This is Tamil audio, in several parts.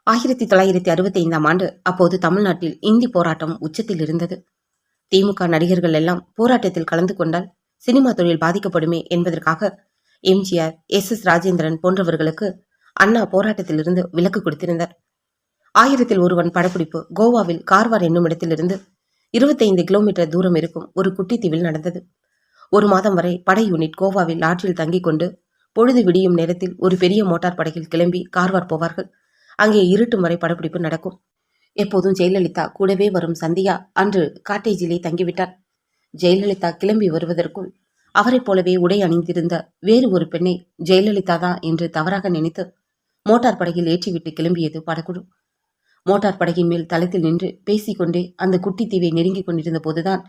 1965ஆம் ஆண்டு அப்போது தமிழ்நாட்டில் இந்தி போராட்டம் உச்சத்தில் இருந்தது. திமுக நடிகர்கள் எல்லாம் போராட்டத்தில் கலந்து கொண்டால் சினிமா தொழில் பாதிக்கப்படுமே என்பதற்காக எம்ஜிஆர், எஸ் ராஜேந்திரன் போன்றவர்களுக்கு அண்ணா போராட்டத்திலிருந்து விலக்கு கொடுத்திருந்தார். 1000ல் ஒருவன் படப்பிடிப்பு கோவாவில் கார்வார் என்னும் இடத்திலிருந்து 25 கிலோமீட்டர் தூரம் இருக்கும் ஒரு குட்டி தீவில் நடந்தது. ஒரு மாதம் வரை படை யூனிட் கோவாவில் லாட்ஜில் தங்கிக் கொண்டு பொழுது விடியும் நேரத்தில் ஒரு பெரிய மோட்டார் படகில் கிளம்பி கார்வார் போவார்கள். அங்கே இருட்டும் வரை படப்பிடிப்பு நடக்கும். எப்போதும் ஜெயலலிதா கூடவே வரும் சந்தியா அன்று காட்டேஜிலே தங்கிவிட்டார். ஜெயலலிதா கிளம்பி வருவதற்குள் அவரைப் போலவே உடை அணிந்திருந்த வேறு ஒரு பெண்ணை ஜெயலலிதா தான் என்று தவறாக நினைத்து மோட்டார் படகில் ஏற்றிவிட்டு கிளம்பியது படக்குழு. மோட்டார் படகின் மேல் தளத்தில் நின்று பேசிக்கொண்டே அந்த குட்டி தீவை நெருங்கிக் கொண்டிருந்த போதுதான்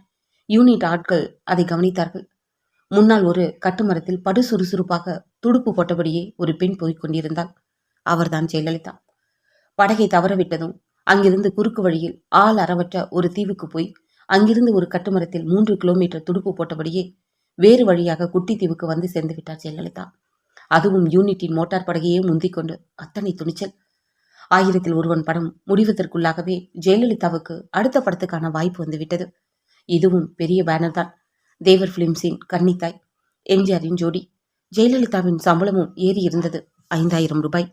யூனிட் ஆட்கள் அதை கவனித்தார்கள். முன்னால் ஒரு கட்டுமரத்தில் படு சுறுசுறுப்பாக துடுப்பு போட்டபடியே ஒரு பெண் போய்க் கொண்டிருந்தாள். அவர்தான் ஜெயலலிதா. படகை தவறவிட்டதும் அங்கிருந்து குறுக்கு வழியில் ஆள் அறவற்ற ஒரு தீவுக்கு போய் அங்கிருந்து ஒரு கட்டுமரத்தில் 3 கிலோமீட்டர் துடுப்பு போட்டபடியே வேறு வழியாக குட்டி தீவுக்கு வந்து சேர்ந்து விட்டார் ஜெயலலிதா. அதுவும் யூனிட்டின் மோட்டார் படகையே முந்திக் கொண்டு. அத்தனை துணிச்சல்! 1000ல் ஒருவன் படம் முடிவதற்குள்ளாகவே ஜெயலலிதாவுக்கு அடுத்த படத்துக்கான வாய்ப்பு வந்துவிட்டது. இதுவும் பெரிய பேனர் தான். தேவர் பிலிம்ஸின் கன்னித்தாய், எம்ஜிஆரின் ஜோடி. ஜெயலலிதாவின் சம்பளமும் ஏறி இருந்தது 5000 ரூபாய்.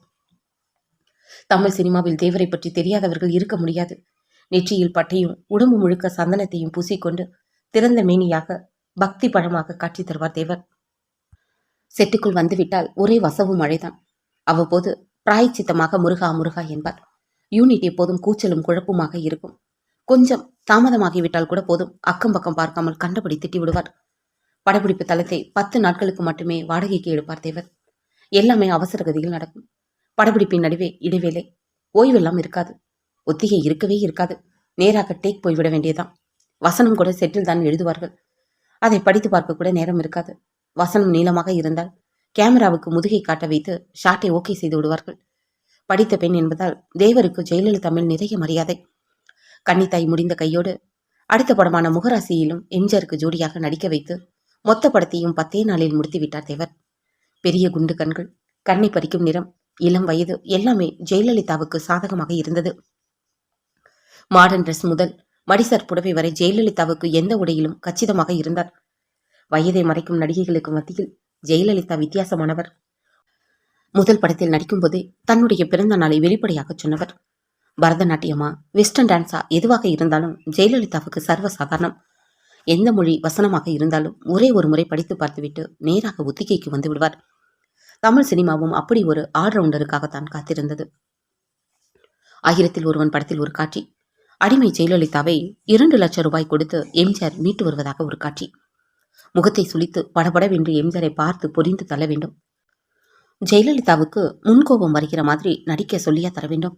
தமிழ் சினிமாவில் தேவரை பற்றி தெரியாதவர்கள் இருக்க முடியாது. நெற்றியில் பட்டையும் உடம்பு முழுக்க சந்தனத்தையும் பூசிக்கொண்டு திறந்த மேனியாக பக்தி பழமாக காட்சி தருவார் தேவர். செட்டுக்குள் வந்துவிட்டால் ஒரே வசவு மழைதான். அவ்வப்போது பிராயச்சித்தமாக முருகா முருகா என்பார். யூனிட் எப்போதும் கூச்சலும் குழப்புமாக இருக்கும். கொஞ்சம் தாமதமாகிவிட்டால் கூட போதும், அக்கம் பக்கம் பார்க்காமல் கண்டபடி திட்டி விடுவார். படப்பிடிப்பு தளத்தை 10 நாட்களுக்கு மட்டுமே வாடகைக்கு எடுப்பார் தேவர். எல்லாமே அவசர கதியில் நடக்கும். படப்பிடிப்பின் நடுவே இடைவேளை, ஓய்வெல்லாம் இருக்காது. ஒத்திகை இருக்கவே இருக்காது. நேராக டேக் போய்விட வேண்டியதான். வசனம் கூட செட்டில் தான் எழுதுவார்கள். அதை படித்து பார்க்க கூட நேரம் இருக்காது. வசனம் நீளமாக இருந்தால் கேமராவுக்கு முதுகை காட்ட வைத்து ஷாட்டை ஓகே செய்து விடுவார்கள். படித்த பெண் என்பதால் தேவருக்கு ஜெயலலிதா மேல் நிறைய மரியாதை. கன்னித்தாய் முடிந்த கையோடு அடுத்த படமான முகராசியிலும் எம்ஜிஆருக்கு ஜோடியாக நடிக்க வைத்து மொத்த படத்தையும் 10 நாளில் முடித்து விட்டார் தேவர். பெரிய குண்டு கண்கள், கண்ணை பறிக்கும் நிறம், இளம் வயது எல்லாமே ஜெயலலிதாவுக்கு சாதகமாக இருந்தது. மாடர்ன் ட்ரெஸ் முதல் மடிசர் புடவை வரை ஜெயலலிதாவுக்கு எந்த உடையிலும் கச்சிதமாக இருந்தார். வயதை மறைக்கும் நடிகைகளுக்கு மத்தியில் ஜெயலலிதா வித்தியாசமானவர். முதல் படத்தில் நடிக்கும் போதே தன்னுடைய பிறந்த நாளை வெளிப்படையாக சொன்னவர். பரதநாட்டியமா வெஸ்டர்ன் டான்ஸா எதுவாக இருந்தாலும் ஜெயலலிதாவுக்கு சர்வசாதாரணம். எந்த மொழி வசனமாக இருந்தாலும் ஒரே ஒரு முறை படித்து பார்த்துவிட்டு நேராக ஒத்திகைக்கு வந்து விடுவார். தமிழ் சினிமாவும் அப்படி ஒரு ஆல்ரவுண்டருக்காகத்தான் காத்திருந்தது. 1000ல் ஒருவன் படத்தில் ஒரு காட்சி. அடிமை ஜெயலலிதாவை 2 லட்சம் ரூபாய் கொடுத்து எம்ஜிஆர் மீட்டு வருவதாக ஒரு காட்சி. முகத்தை சுளித்து படபடவென்று எம்ஜிஆரை பார்த்து பொரிந்து தள்ள வேண்டும். ஜெயலலிதாவுக்கு முன்கோபம் வருகிற மாதிரி நடிக்க சொல்லியா தர வேண்டும்.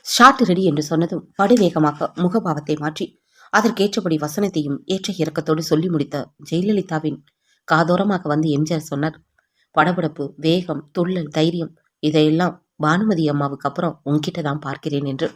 ஷாட் ரெடி என்று சொன்னதும் படுவேகமாக முகபாவத்தை மாற்றி அதற்கேற்றபடி வசனத்தையும் ஏற்ற இறக்கத்தோடு சொல்லி முடித்த ஜெயலலிதாவின் காதோரமாக வந்து எம்ஜிஆர் சொன்னார், படபடப்பு, வேகம், துள்ளல், தைரியம் இதையெல்லாம் பானுமதி அம்மாவுக்கு அப்புறம் உன்கிட்ட தான் பார்க்கிறேன் என்று.